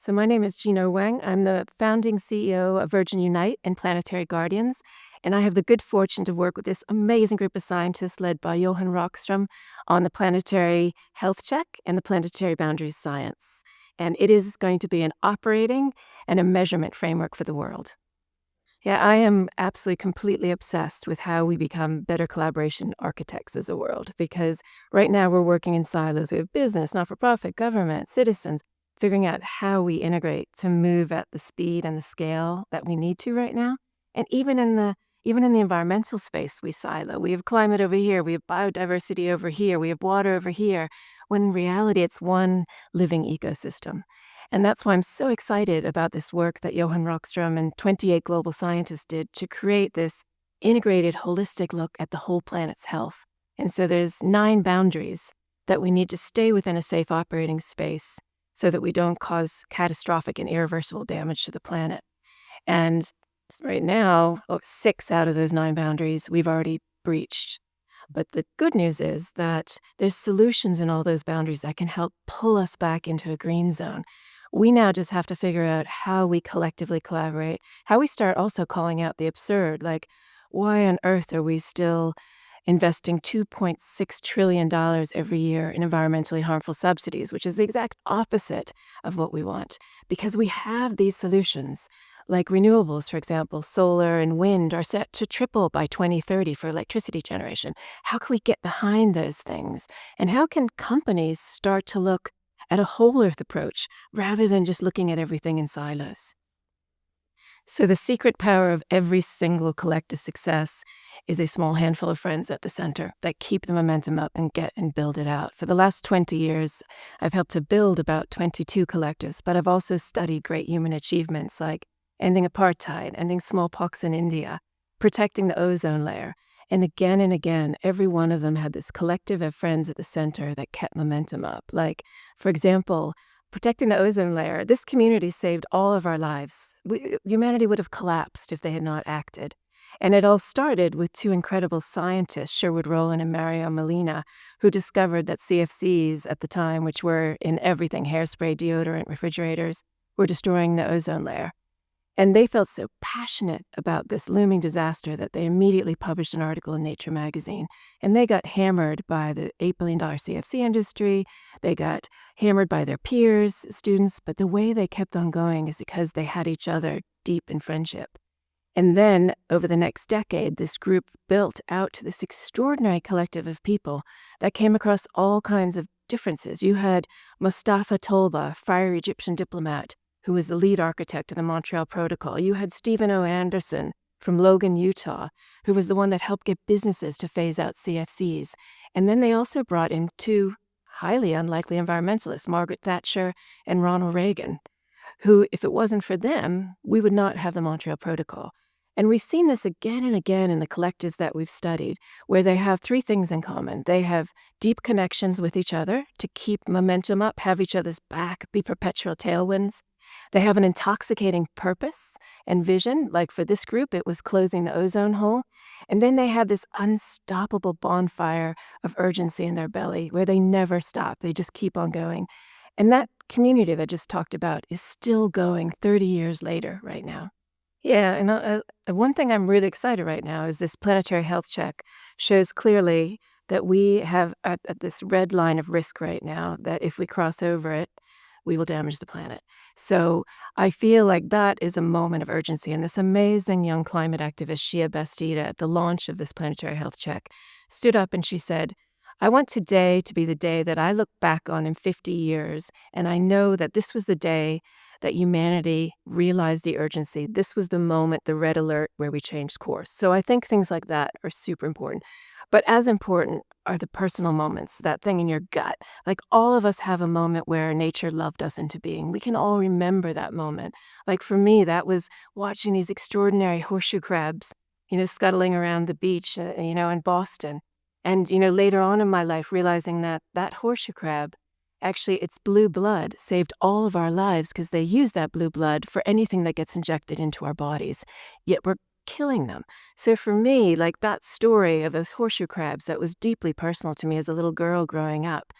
So my name is Jean Oelwang. I'm the founding CEO of Virgin Unite and Planetary Guardians, and I have the good fortune to work with this amazing group of scientists led by Johan Rockström on the Planetary Health Check and the Planetary Boundaries science. And it is going to be an operating and a measurement framework for the world. Yeah, I am absolutely completely obsessed with how we become better collaboration architects as a world, because right now we're working in silos. We have business, not-for-profit, government, citizens, figuring out how we integrate to move at the speed and the scale that we need to right now. And even in the environmental space, we silo. We have climate over here, we have biodiversity over here, we have water over here, when in reality it's one living ecosystem. And that's why I'm so excited about this work that Johan Rockström and 28 global scientists did to create this integrated, holistic look at the whole planet's health. And so there's 9 boundaries that we need to stay within a safe operating space so that we don't cause catastrophic and irreversible damage to the planet. And right now, 6 out of those 9 boundaries we've already breached. But the good news is that there's solutions in all those boundaries that can help pull us back into a green zone. We now just have to figure out how we collectively collaborate, how we start also calling out the absurd, like why on earth are we still investing $2.6 trillion every year in environmentally harmful subsidies, which is the exact opposite of what we want, because we have these solutions. Like renewables, for example, solar and wind are set to triple by 2030 for electricity generation. How can we get behind those things? And how can companies start to look at a whole earth approach rather than just looking at everything in silos? So the secret power of every single collective success is a small handful of friends at the center that keep the momentum up and get and build it out. For the last 20 years, I've helped to build about 22 collectives, but I've also studied great human achievements like ending apartheid, ending smallpox in India, protecting the ozone layer. And again, every one of them had this collective of friends at the center that kept momentum up. Like, for example, protecting the ozone layer, this community saved all of our lives. Humanity would have collapsed if they had not acted. And it all started with 2 incredible scientists, Sherwood Rowland and Mario Molina, who discovered that CFCs at the time, which were in everything, hairspray, deodorant, refrigerators, were destroying the ozone layer. And they felt so passionate about this looming disaster that they immediately published an article in Nature magazine. And they got hammered by the $8 billion CFC industry. They got hammered by their peers, students. But the way they kept on going is because they had each other deep in friendship. And then, over the next decade, this group built out to this extraordinary collective of people that came across all kinds of differences. You had Mustafa Tolba, a fiery Egyptian diplomat, who was the lead architect of the Montreal Protocol. You had Stephen O. Anderson from Logan, Utah, who was the one that helped get businesses to phase out CFCs. And then they also brought in 2 highly unlikely environmentalists, Margaret Thatcher and Ronald Reagan, who, if it wasn't for them, we would not have the Montreal Protocol. And we've seen this again and again in the collectives that we've studied, where they have 3 things in common. They have deep connections with each other to keep momentum up, have each other's back, be perpetual tailwinds. They have an intoxicating purpose and vision, like for this group, it was closing the ozone hole. And then they have this unstoppable bonfire of urgency in their belly where they never stop. They just keep on going. And that community that I just talked about is still going 30 years later right now. Yeah, and one thing I'm really excited right now is this Planetary Health Check shows clearly that we have at this red line of risk right now, that if we cross over it, we will damage the planet. So I feel like that is a moment of urgency. And this amazing young climate activist, Shia Bastida, at the launch of this Planetary Health Check, stood up and she said, I want today to be the day that I look back on in 50 years, and I know that this was the day that humanity realized the urgency. This was the moment, the red alert, where we changed course. So I think things like that are super important. But as important are the personal moments, that thing in your gut. Like all of us have a moment where nature loved us into being. We can all remember that moment. Like for me, that was watching these extraordinary horseshoe crabs, scuttling around the beach, in Boston. And, later on in my life, realizing that that horseshoe crab, actually, its blue blood saved all of our lives because they use that blue blood for anything that gets injected into our bodies. Yet we're killing them. So for me, like that story of those horseshoe crabs that was deeply personal to me as a little girl growing up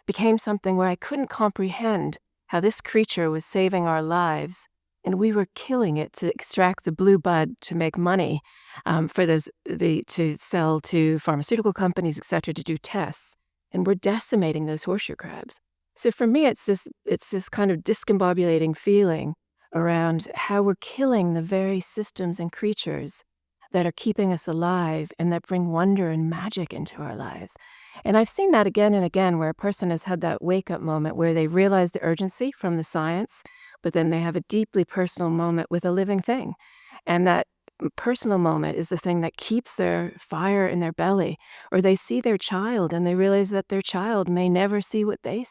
became something where I couldn't comprehend how this creature was saving our lives, and we were killing it to extract the blue bud to make money to sell to pharmaceutical companies, et cetera, to do tests. And we're decimating those horseshoe crabs. So for me, it's this kind of discombobulating feeling around how we're killing the very systems and creatures that are keeping us alive and that bring wonder and magic into our lives. And I've seen that again and again where a person has had that wake-up moment where they realize the urgency from the science, but then they have a deeply personal moment with a living thing. And that personal moment is the thing that keeps their fire in their belly. Or they see their child and they realize that their child may never see what they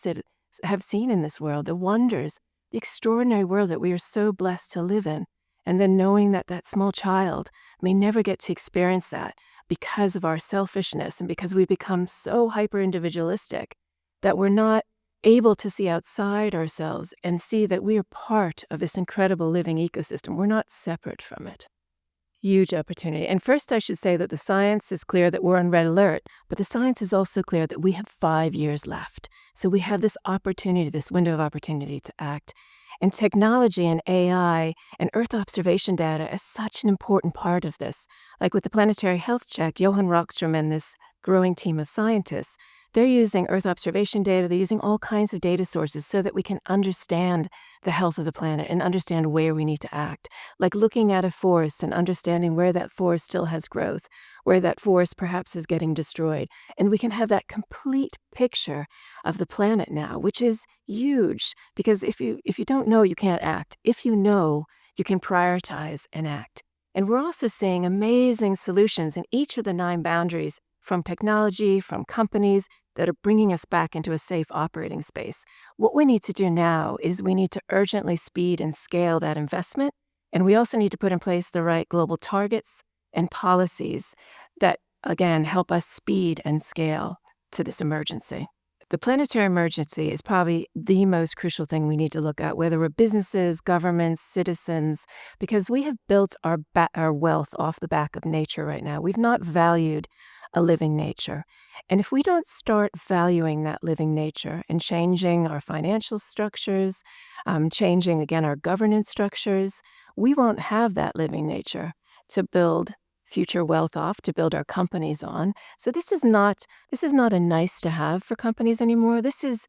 have seen in this world, the wonders, the extraordinary world that we are so blessed to live in. And then knowing that that small child may never get to experience that because of our selfishness and because we become so hyper-individualistic that we're not able to see outside ourselves and see that we are part of this incredible living ecosystem. We're not separate from it. Huge opportunity. And first, I should say that the science is clear that we're on red alert, but the science is also clear that we have 5 years left. So we have this opportunity, this window of opportunity to act. And technology and AI and Earth observation data is such an important part of this. Like with the Planetary Health Check, Johan Rockström and this growing team of scientists, they're using Earth observation data, they're using all kinds of data sources so that we can understand the health of the planet and understand where we need to act. Like looking at a forest and understanding where that forest still has growth, where that forest perhaps is getting destroyed. And we can have that complete picture of the planet now, which is huge, because if you don't know, you can't act. If you know, you can prioritize and act. And we're also seeing amazing solutions in each of the 9 boundaries from technology, from companies that are bringing us back into a safe operating space. What we need to do now is we need to urgently speed and scale that investment, and we also need to put in place the right global targets and policies that, again, help us speed and scale to this emergency. The planetary emergency is probably the most crucial thing we need to look at, whether we're businesses, governments, citizens, because we have built our wealth off the back of nature right now. We've not valued a living nature. And if we don't start valuing that living nature and changing our financial structures, changing, again, our governance structures, we won't have that living nature to build future wealth off, to build our companies on. So this is not a nice to have for companies anymore. This is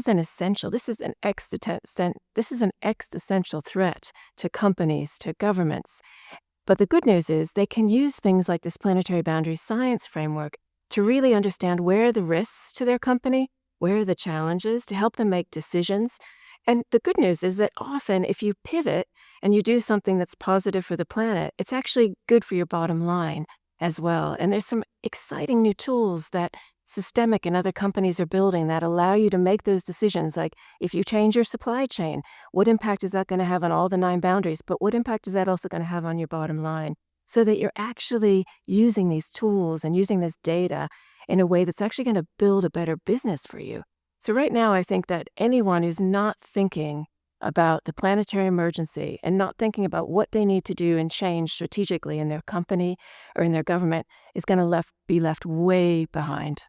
an essential. This is an existential threat to companies, to governments. But the good news is they can use things like this Planetary Boundaries science framework to really understand where are the risks to their company, where are the challenges, to help them make decisions. And the good news is that often if you pivot and you do something that's positive for the planet, it's actually good for your bottom line as well. And there's some exciting new tools that Systemic and other companies are building that allow you to make those decisions. Like if you change your supply chain, what impact is that going to have on all the 9 boundaries? But what impact is that also going to have on your bottom line? So that you're actually using these tools and using this data in a way that's actually going to build a better business for you. So right now, I think that anyone who's not thinking about the planetary emergency and not thinking about what they need to do and change strategically in their company or in their government is going to be left way behind.